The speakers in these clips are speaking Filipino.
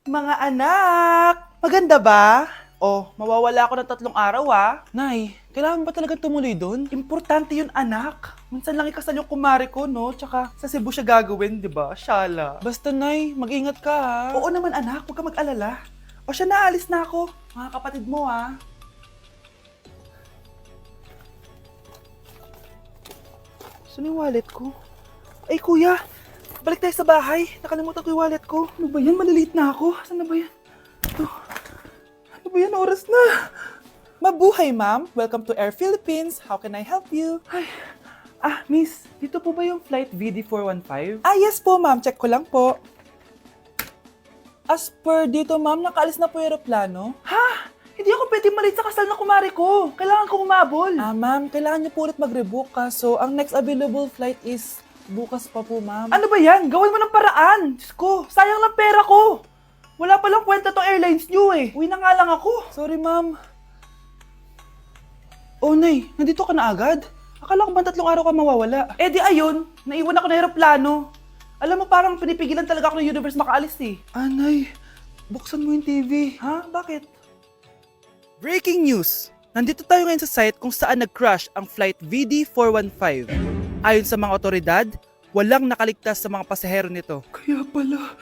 Mga anak! Maganda ba? Oh, mawawala ako ng 3 araw Nay, kailangan ba talaga tumuloy doon? Importante yun, anak. Minsan lang ikasal yung kumare ko, no? Tsaka sa Cebu siya gagawin, di ba? Shala. Basta, Nay, mag-ingat ka, ha? Oo naman, anak. Huwag ka mag-alala. O siya na, alis na ako. Mga kapatid mo, ha? Saan yung wallet ko? Ay, kuya! Balik tayo sa bahay. Nakalimutan ko yung wallet ko. Ano ba yan? Maliliit na ako. Saan na ba yan? Ito. Ano ba yan? Oras na. Mabuhay, ma'am. Welcome to Air Philippines. How can I help you? Ay. Miss. Dito po ba yung flight VD415? Yes po, ma'am. Check ko lang po. As per dito, ma'am, nakaalis na po yung aeroplano. Ha? Hindi ako pwede malit sa kasal na kumari ko. Kailangan ko umabol. Ma'am, kailangan niyo po ulit mag-rebook ka. So, ang next available flight is bukas pa po, ma'am. Ano ba yan? Gawin mo ng paraan. Diyos ko, sayang lang pera ko. Wala palang kwenta tong airlines niyo eh. Uwi na nga lang ako. Sorry, ma'am. Oh, Nay, nandito ka na agad? Akala ko ba 3 araw ka mawawala? Eh di ayun, naiwan ako ng aeroplano. Alam mo, parang pinipigilan talaga ako ng universe makaalis eh. Nay, buksan mo yung TV. Ha? Bakit? Breaking news! Nandito tayo ngayon sa site kung saan nag-crash ang flight VD415. Ayon sa mga otoridad, walang nakaligtas sa mga pasahero nito. Kaya pala,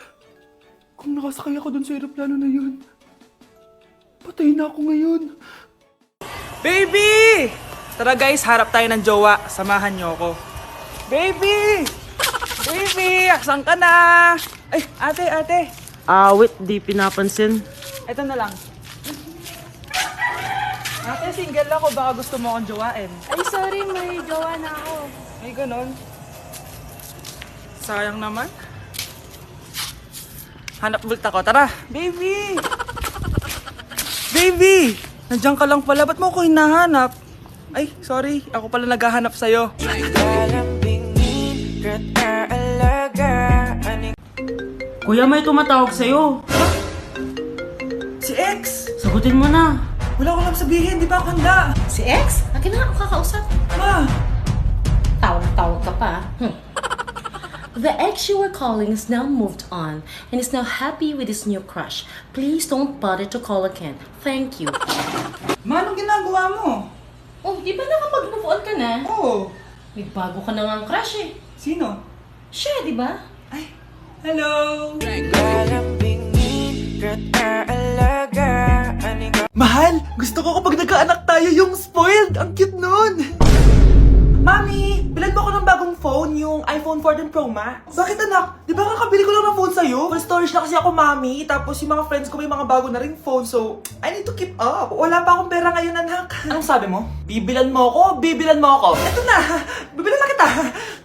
kung nakasakay ako dun sa aeroplano na yun, patay na ako ngayon. Baby! Tara guys, harap tayo ng jowa. Samahan niyo ako. Baby! Baby! Saan ka na? Ay, ate. Wait, di pinapansin. Ito na lang. Ate, single ako. Baka gusto mo akong jowain. Ay, sorry, may jowa na ako. Ay, ganon. Sayang naman. Hanap ulit ako. Tara! Baby! Baby! Nandiyan ka lang pala. Ba't mo ako hinahanap? Ay, sorry. Ako pala naghahanap sa'yo. Kuya, may tumatawag sa'yo. Si X! Sagutin mo na. Wala ko lang sabihin. Di ba ako handa? Si X? Akin na ako kakausap. Ma! Tawag ka pa. The ex you were calling is now moved on and is now happy with his new crush. Please don't bother to call again. Thank you. Ma, anong ginagawa mo? Oh, di ba nakapag-move on ka na? Oo. May bago ka na nga ang crush eh. Sino? Siya, di ba? Ay, hello! Mahal, gusto ko kapag nagkaanak tayo yung spoiled. Ang cute nun! Mami, bilan mo ako ng bagong phone, yung iPhone 14 Pro Max. Bakit anak? Di ba kakabili ko lang ng phone sa'yo? Full storage na kasi ako, mami. Tapos yung mga friends ko may mga bago na ring phone, so I need to keep up. Wala pa akong pera ngayon, anak. Anong sabi mo? Bibilan mo ako? Bibilan mo ako? Eto na, bibilan na kita.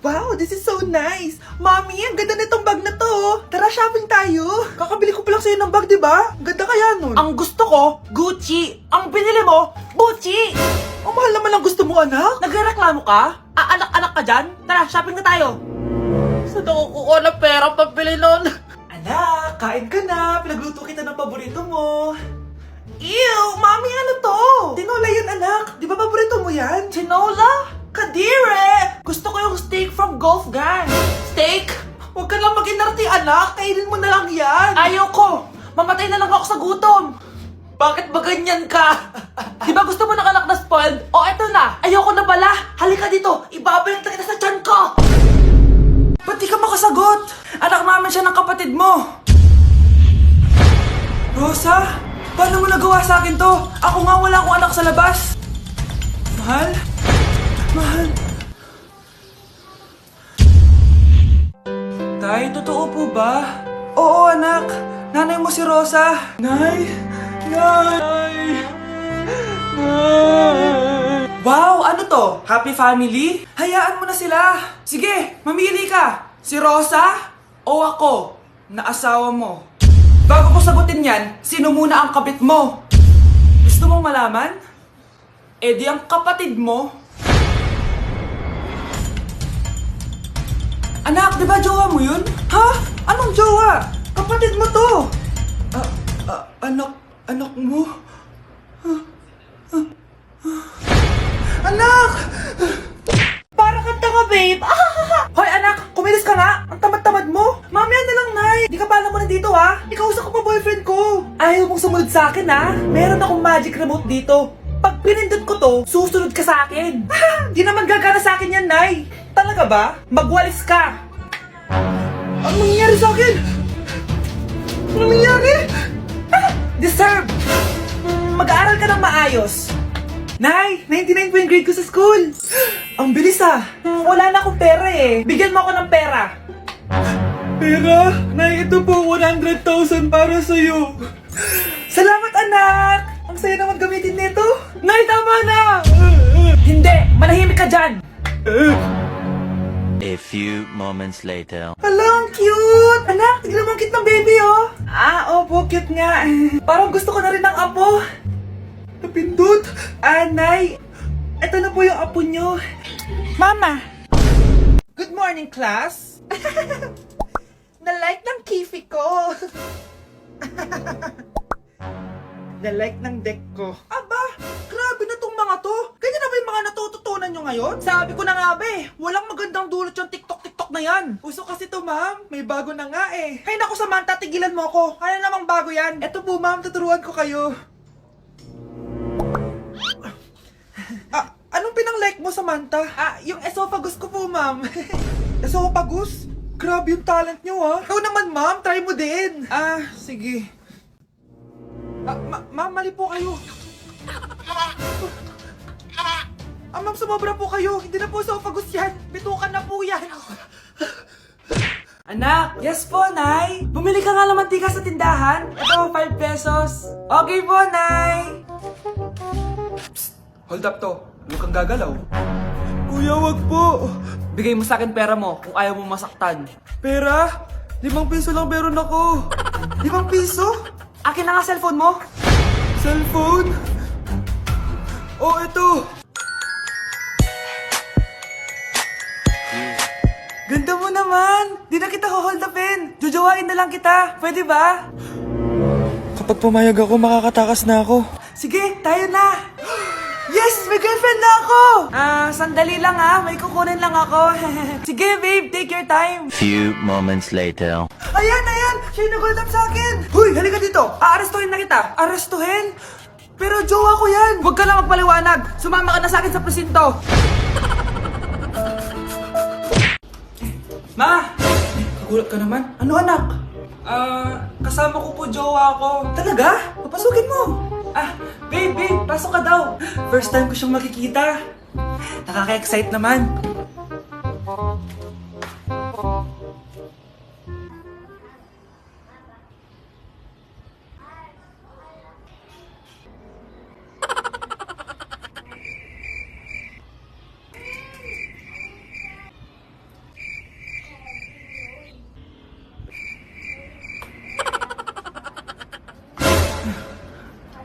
Wow, this is so nice. Mami, ang ganda nitong bag na to. Tara, shopping tayo. Kakabili ko pa lang sa'yo ng bag, di ba? Ang ganda kaya nun. Ang gusto ko, Gucci. Ang binili mo, Gucci. Ang mahal naman ang gusto mo, anak. Nagreklamo ka? Anak-anak ka dyan? Tara, shopping na tayo. Saan ako kukuha ng pera pambili nun? Anak, kain ka na. Pinagluto kita ng paborito mo. Ew, mami, ano to? Tinola yun, anak. Di ba paborito mo yan? Tinola? Kadire! Gusto ko yung steak from Gulf Gang. Steak? Huwag ka lang mag-inarti, anak. Kainin mo na lang yan. Ayoko. Mamatay na lang ako sa gutom. Bakit ba ganyan ka? Di ba gusto mo ng anak na spoiled? O eto na, ayoko na pala. Halika dito, ibabalint kita sa tiyan ko. Ba't di ka makasagot? Anak namin siya ng kapatid mo. Rosa, paano mo nagawa sa akin to? Ako nga wala akong anak sa labas. Mahal? Mahal? Tay, totoo po ba? Oo, anak. Nanay mo si Rosa. Nay! Nay! Wow! Ano to? Happy family? Hayaan mo na sila! Sige, mamili ka! Si Rosa o ako na asawa mo? Bago ko sagutin yan, sino muna ang kabit mo? Gusto mong malaman? Eh di ang kapatid mo. Anak, di ba jowa mo yun? Ha? Anong jowa? Kapatid mo to! Anak mo? Anak! Para kang tanga, babe! Hoy, anak! Kumilis ka nga! Ang tamad-tamad mo! Mamaya na lang, Nay! Di ka pa alam mo nandito, ha? Ikausap ko pa boyfriend Ayaw mong sumunod sa akin, ha? Meron akong magic remote dito. Pag pinindot ko to, susunod ka sa akin. Di naman gagana sa akin yan, Nay. Talaga ba? Magwalis ka. Ano nangyayari sa akin? Ano nangyayari? Deserve! Mag-aaral ka ng maayos. Nay, 99 po yung grade ko sa school. Ang bilis Wala na akong pera eh. Bigyan mo ako ng pera. Pera? Nay, ito po 100,000 para sa'yo. Salamat anak! Ang saya naman gamitin nito. Nay, tama na! Hindi! Manahimik ka dyan! A few moments later. Hala, ang cute! Anak, tignan mo ang cute ng baby, oh! Opo, cute nga. Parang gusto ko na rin ng apo. Napindot! Nay, ito na po yung apo nyo. Mama! Good morning, class! Na-like ng kifi ko! Na-like ng deck ko. Aba! Grabe na tong mga to! Ganyan na ba yung mga natututunan nyo ngayon? Sabi ko na nga ba walang magandang dulot yung TikTok na yan. Uso kasi to, ma'am. May bago na nga eh. Hay naku, Samantha, tigilan mo ako. Ano namang bago yan? Eto po, ma'am, tuturuan ko kayo. Anong pinang-like mo, Samantha? Yung esophagus ko po, ma'am. Esophagus? Grabe yung talent nyo, ha? Ikaw naman, ma'am. Try mo din. Sige. Ma'am, mali po kayo. Ma'am, sumobra po kayo. Hindi na po esophagus yan. Bitukan na po yan. Anak! Yes po, Nay! Bumili ka nga ng mantika sa tindahan. Ito, 5 pesos. Okay po, Nay! Psst! Hold up to. Huwag kang gagalaw. Kuya, wag po. Bigay mo sa akin pera mo kung ayaw mo masaktan. Pera? 5 piso lang meron ako. 5 piso? Akin na nga cellphone mo. Cellphone? Oh, ito. Ganda mo naman. Di na kita hold upin. Jujuwain na lang kita. Pwede ba? Kapag pumayag ako, makakatakas na ako. Sige, tayo na. Yes! May girlfriend na ako! Sandali lang may kukunin lang ako. Sige, babe, take your time. Few moments later. Ayan! Siya yung nag-hold up sa akin! Huy, halika dito! Aarestuhin na kita! Arestuhin? Pero jowa ko yan! Huwag ka lang magpaliwanag! Sumama ka na sa akin sa presinto! Ma! Kagulat ka naman? Ano, anak? Kasama ko po jowa ko. Talaga? Papasukin mo! Babe, pasok ka daw. First time ko siyang makikita. Nakaka-excite naman.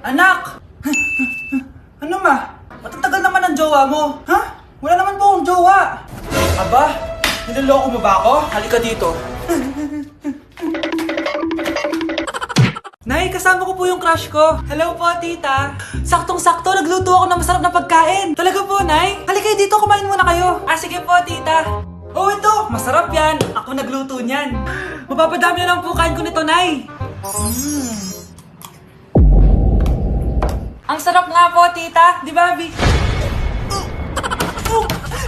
Anak! Ano ma? Matatagal naman ang jowa mo. Ha? Wala naman po akong jowa. Aba, niloloko mo ba ako? Halika dito. Nay, kasama ko po yung crush ko. Hello po, tita. Saktong-sakto, nagluto ako ng masarap na pagkain. Talaga po, Nay? Halika dito, kumain muna kayo. Sige po, tita. Oh, ito, masarap yan. Ako nagluto niyan. Mapapadami na lang po kain ko nito, Nay. Ang sarap nga po, tita. Di ba, Bi?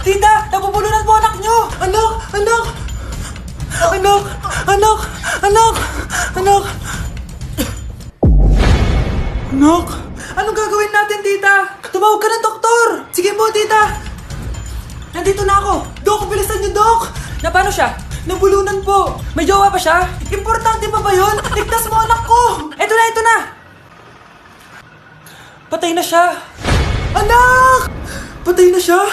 Tita, nabubulunan po anak nyo! Anak! Anong gagawin natin, tita? Tumawag ka ng doktor! Sige po, tita! Nandito na ako! Dok, bilisan niyo, Dok! Na paano siya? Nabulunan po! May jowa ba siya? Importante pa ba yun? Ligtas mo anak ko! Ito na! Patay na siya! Anak! Patay na siya!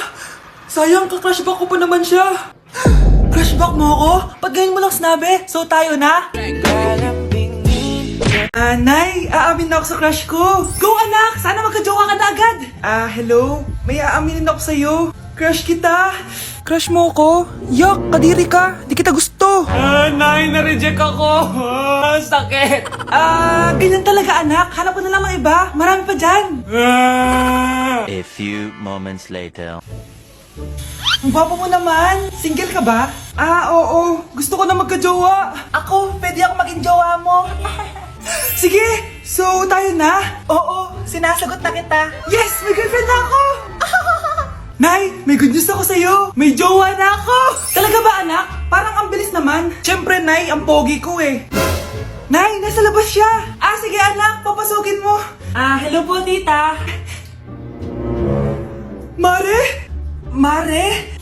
Sayang, ka-crushback ko pa naman siya! Crushback mo ako? Ba't ganyan mo lang sinabi? So tayo na? Nay, aamin na ako sa crush ko! Go anak! Sana magka-jowa ka na agad! Hello? May aaminin ako sa'yo. Crush kita! Crush mo ako? Yuck! Kadiri ka! Di kita gusto! Nay, na-reject ako! Sakit! Ganyan talaga anak. Hanap ko na lang ng iba. Marami pa dyan. A few moments later. Ang gwapo mo naman. Single ka ba? Oo. Gusto ko na magka-jowa. Ako, pwede ako maging jowa mo. Sige! So, tayo na? Oo, sinasagot na kita. Yes! May girlfriend na ako! Nay, may good news ako sa'yo. May jowa na ako! Talaga ba, anak? Parang ang bilis naman. Siyempre, Nay, ang pogi ko eh. Nay, nasa labas siya. Sige anak, papasukin mo. Hello po, tita. Mare? Mare?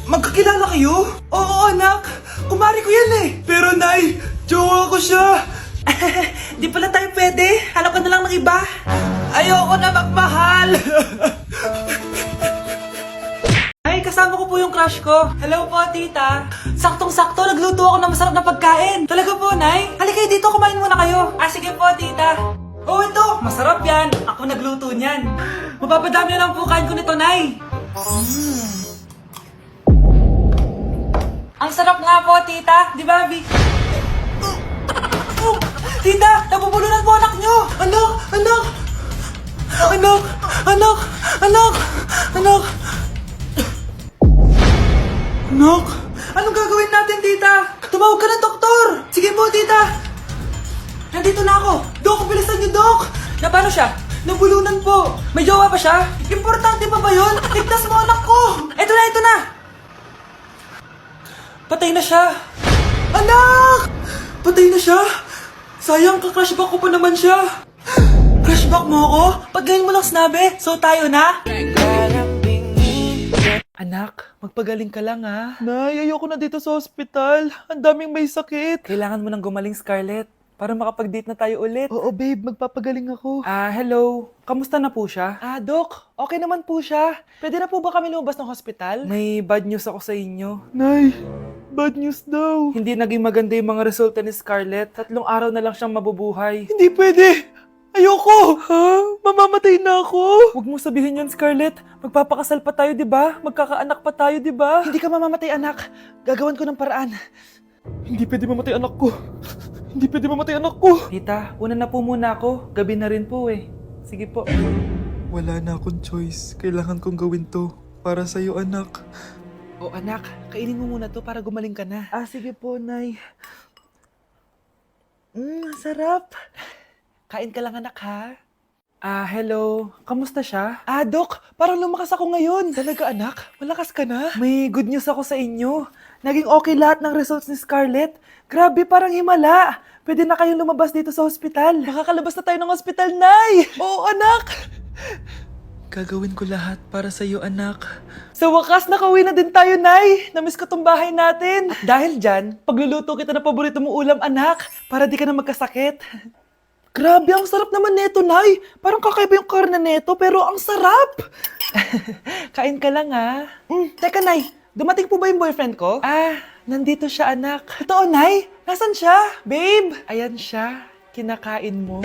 Magkakilala kayo? Oo, anak. Kumari ko yan eh. Pero, Nay, jowa ko siya. Di pala tayo pwede. Hanap ka na lang ng iba. Ayoko na magmahal. Ay, kasama ko po yung crush ko. Hello po, tita. Saktong-sakto, nagluto ako ng masarap na pagkain. Talaga po, Nay? Halika kayo dito, kumain muna kayo. Sige po, tita. Oh, ito, masarap yan. Ako nagluto niyan. Mapapadami na lang po kain ko nito, Nay. Ang sarap nga po, tita. Di ba, Vic? Tita, nabubulunan po anak nyo. Anak, anak. Anak, anak, anak, anak. Anak, anong gagawin natin, tita? Tumawag ka ng doktor. Sige po, tita. Nandito na ako. Dok, bilisan niyo, Dok. Na paano siya? Nabulunan po. May jowa ba siya? Importante pa ba yun? Ligtas mo anak ko. Ito na, ito na. Patay na siya. Anak! Patay na siya. Sayang, ka-crushback ko pa naman siya. Crushback mo ako? Pag ganyan mo lang sinabi, so tayo na? Anak, magpagaling ka lang ha. Nay, ayoko na dito sa hospital. Ang daming may sakit. Kailangan mo nang gumaling, Scarlett, para makapag-date na tayo ulit. Oo, babe, magpapagaling ako. Hello. Kamusta na po siya? Doc, okay naman po siya. Pwede na po ba kami lumabas ng hospital? May bad news ako sa inyo. Nay, bad news daw. Hindi naging maganda yung mga resulta ni Scarlett. 3 araw na lang siyang mabubuhay. Hindi pwede! Ayoko! Ha? Mamamatay na ako! Huwag mo sabihin yun, Scarlett. Magpapakasal pa tayo, di ba? Magkakaanak pa tayo, di ba? Hindi ka mamamatay, anak. Gagawan ko ng paraan. Hindi pwede mamatay anak ko. Hindi pwede mamatay anak ko. Tita, una na po muna ako. Gabi na rin po eh. Sige po. Wala na akong choice. Kailangan kong gawin to. Para sa'yo, anak. O anak, kainin mo muna to para gumaling ka na. Sige po, Nay. Sarap. Kain ka lang, anak, ha? Hello. Kamusta siya? Dok, parang lumakas ako ngayon. Talaga, anak? Malakas ka na? May good news ako sa inyo. Naging okay lahat ng results ni Scarlett. Grabe, parang himala. Pwede na kayong lumabas dito sa hospital. Makakalabas na tayo ng hospital, Nay! Oo, anak! Gagawin ko lahat para sa'yo, anak. Sa wakas, nakauwi na din tayo, Nay. Namiss ko tong bahay natin. At dahil dyan, pagluluto kita ng paborito mong ulam, anak, para di ka na magkasakit. Grabe, ang sarap naman neto, Nay. Parang kakaiba yung karne neto, pero ang sarap. Kain ka lang, ha? Teka, Nay. Dumating po ba yung boyfriend ko? Nandito siya, anak. Totoo, Nay? Nasaan siya? Babe? Ayan siya. Kinakain mo.